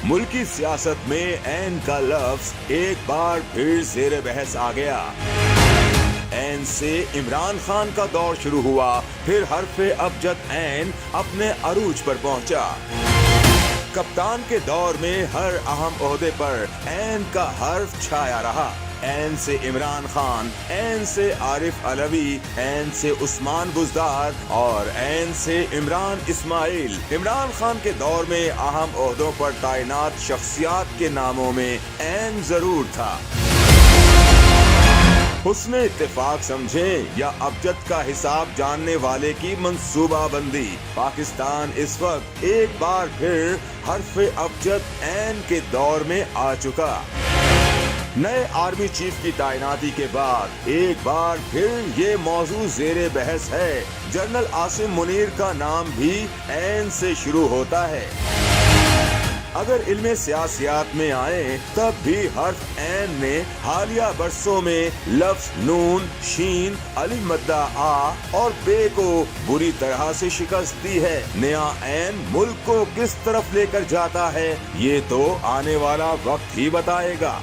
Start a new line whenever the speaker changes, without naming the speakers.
मुल्की सियासत में ऐन का लफ्ज एक बार फिर ज़ेरे बहस आ गया। ऐन से इमरान खान का दौर शुरू हुआ, फिर हरफे अबजद ऐन अपने अरूज पर पहुंचा। कप्तान के दौर में हर अहम ओहदे पर ऐन का हर्फ छाया रहा। ऐन से इमरान खान, ऐन से आरिफ अलवी, ऐन से उस्मान बुज़दार और ऐन से इमरान इस्माइल। इमरान खान के दौर में अहम ओहदों पर तैनात शख्सियात के नामों में ऐन जरूर था। हुस्ने इत्तेफाक समझें या अबजद का हिसाब जानने वाले की मंसूबाबंदी, पाकिस्तान इस वक्त एक बार फिर हर्फे अबजद ऐन के दौर में आ चुका। नए आर्मी चीफ की तैनाती के बाद एक बार फिर ये मौजू ज़ेरे बहस है। जनरल आसिम मुनीर का नाम भी ऐन से शुरू होता है। अगर इल्मे सियासियात में आए तब भी हर्फ ऐन ने हालिया बरसों में लफ्ज नून, शीन, अली मद्दा आ और बे को बुरी तरह से शिकस्त दी है। नया ऐन मुल्क को किस तरफ लेकर जाता है ये तो आने वाला वक्त ही बताएगा।